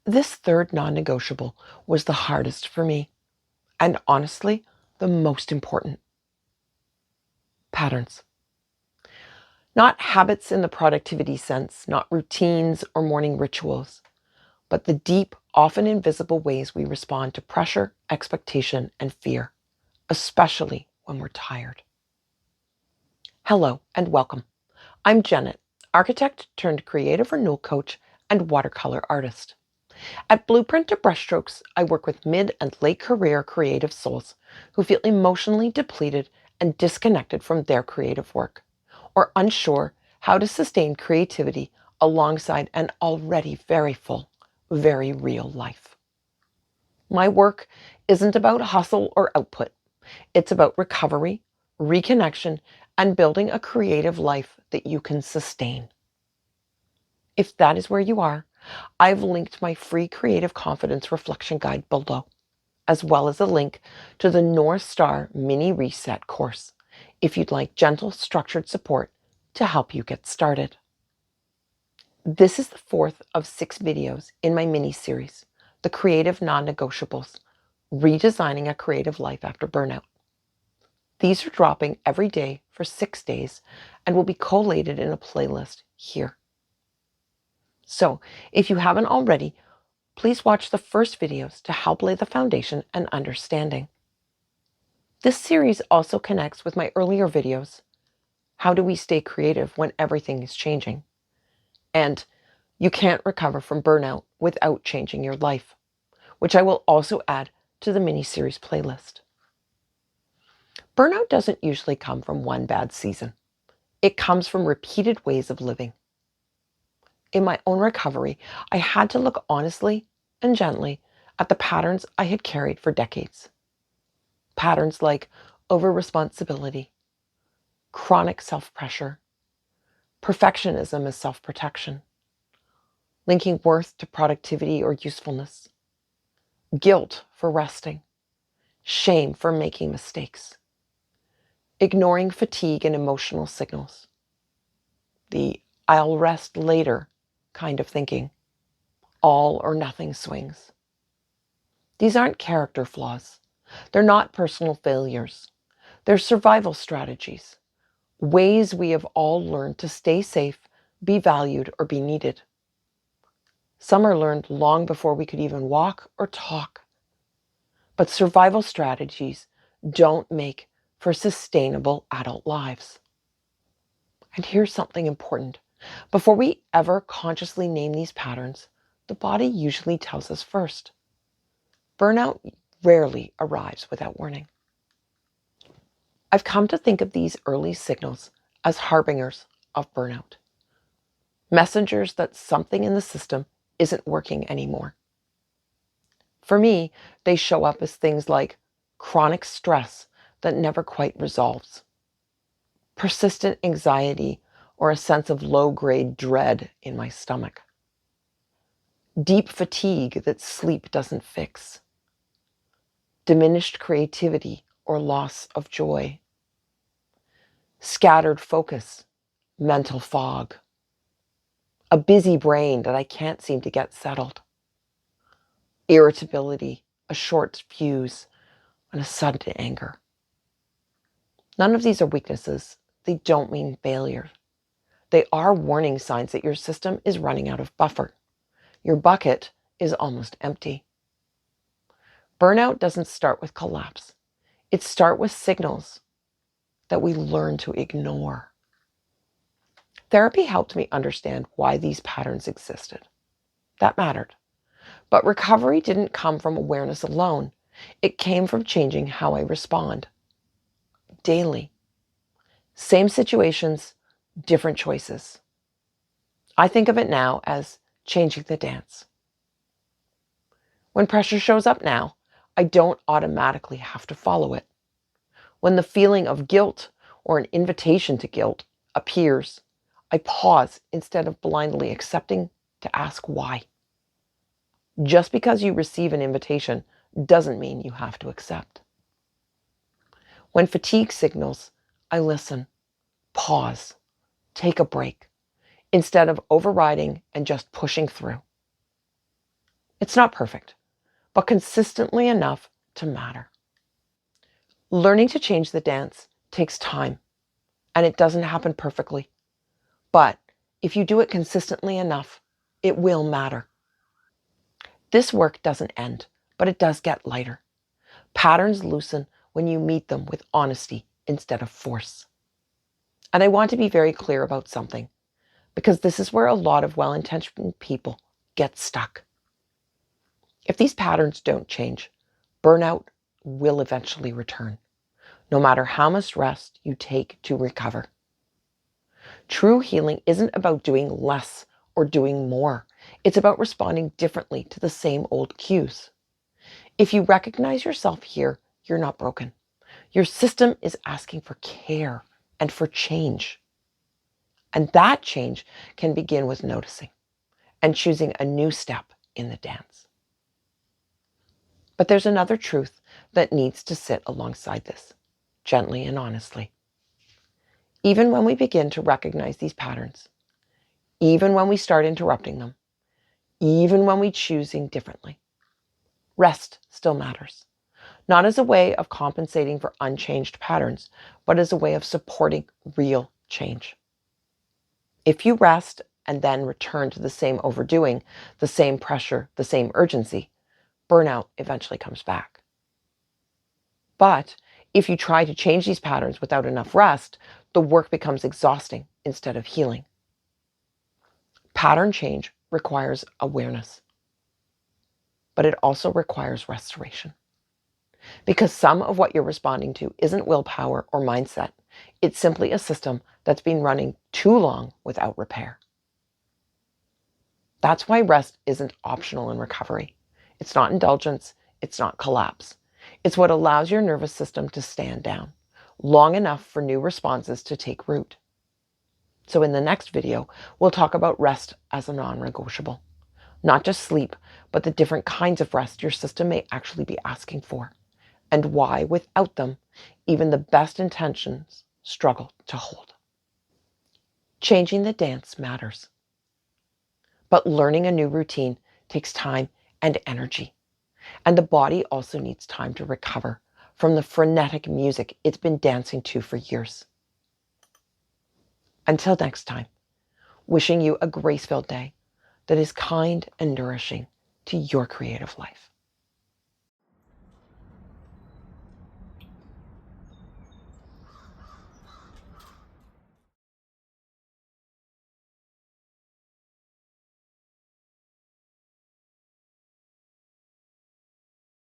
This third non-negotiable was the hardest for me, and honestly, the most important. Patterns. Not habits in the productivity sense, not routines or morning rituals, but the deep, often invisible ways we respond to pressure, expectation, and fear, especially when we're tired. Hello and welcome. I'm Janet, architect turned creative renewal coach and watercolor artist. At Blueprint to Brushstrokes, I work with mid and late career creative souls who feel emotionally depleted and disconnected from their creative work, or unsure how to sustain creativity alongside an already very full, very real life. My work isn't about hustle or output. It's about recovery, reconnection, and building a creative life that you can sustain. If that is where you are, I've linked my free Creative Confidence Reflection Guide below, as well as a link to the North Star Mini Reset course, if you'd like gentle, structured support to help you get started. This is the fourth of 6 videos in my mini-series, The Creative Non-Negotiables, Redesigning a Creative Life After Burnout. These are dropping every day for 6 days and will be collated in a playlist here. So, if you haven't already, please watch the first videos to help lay the foundation and understanding. This series also connects with my earlier videos, How do we stay creative when everything is changing? And You can't recover from burnout without changing your life, which I will also add to the mini-series playlist. Burnout doesn't usually come from one bad season. It comes from repeated ways of living. In my own recovery, I had to look honestly and gently at the patterns I had carried for decades. Patterns like over-responsibility, chronic self-pressure, perfectionism as self-protection, linking worth to productivity or usefulness, guilt for resting, shame for making mistakes, ignoring fatigue and emotional signals, the "I'll rest later" kind of thinking, all or nothing swings. These aren't character flaws. They're not personal failures. They're survival strategies, ways we have all learned to stay safe, be valued, or be needed. Some are learned long before we could even walk or talk. But survival strategies don't make for sustainable adult lives. And here's something important. Before we ever consciously name these patterns, the body usually tells us first. Burnout rarely arrives without warning. I've come to think of these early signals as harbingers of burnout. Messengers that something in the system isn't working anymore. For me, they show up as things like chronic stress that never quite resolves, persistent anxiety or a sense of low-grade dread in my stomach, deep fatigue that sleep doesn't fix, diminished creativity or loss of joy, scattered focus, mental fog, a busy brain that I can't seem to get settled, irritability, a short fuse, and a sudden anger. None of these are weaknesses. They don't mean failure. They are warning signs that your system is running out of buffer. Your bucket is almost empty. Burnout doesn't start with collapse. It starts with signals that we learn to ignore. Therapy helped me understand why these patterns existed. That mattered. But recovery didn't come from awareness alone. It came from changing how I respond. Daily. Same situations, different choices. I think of it now as changing the dance. When pressure shows up now, I don't automatically have to follow it. When the feeling of guilt or an invitation to guilt appears, I pause instead of blindly accepting to ask why. Just because you receive an invitation doesn't mean you have to accept. When fatigue signals, I listen, pause, take a break, instead of overriding and just pushing through. It's not perfect, but consistently enough to matter. Learning to change the dance takes time, and it doesn't happen perfectly. But if you do it consistently enough, it will matter. This work doesn't end, but it does get lighter. Patterns loosen when you meet them with honesty instead of force. And I want to be very clear about something, because this is where a lot of well-intentioned people get stuck. If these patterns don't change, burnout will eventually return, no matter how much rest you take to recover. True healing isn't about doing less or doing more. It's about responding differently to the same old cues. If you recognize yourself here, you're not broken. Your system is asking for care and for change. And that change can begin with noticing and choosing a new step in the dance. But there's another truth that needs to sit alongside this, gently and honestly. Even when we begin to recognize these patterns, even when we start interrupting them, even when we choosing differently, rest still matters. Not as a way of compensating for unchanged patterns, but as a way of supporting real change. If you rest and then return to the same overdoing, the same pressure, the same urgency, burnout eventually comes back. But if you try to change these patterns without enough rest, the work becomes exhausting instead of healing. Pattern change requires awareness, but it also requires restoration. Because some of what you're responding to isn't willpower or mindset. It's simply a system that's been running too long without repair. That's why rest isn't optional in recovery. It's not indulgence. It's not collapse. It's what allows your nervous system to stand down long enough for new responses to take root. So in the next video, we'll talk about rest as a non-negotiable. Not just sleep, but the different kinds of rest your system may actually be asking for, and why, without them, even the best intentions struggle to hold. Changing the dance matters. But learning a new routine takes time and energy. And the body also needs time to recover from the frenetic music it's been dancing to for years. Until next time, wishing you a grace-filled day that is kind and nourishing to your creative life.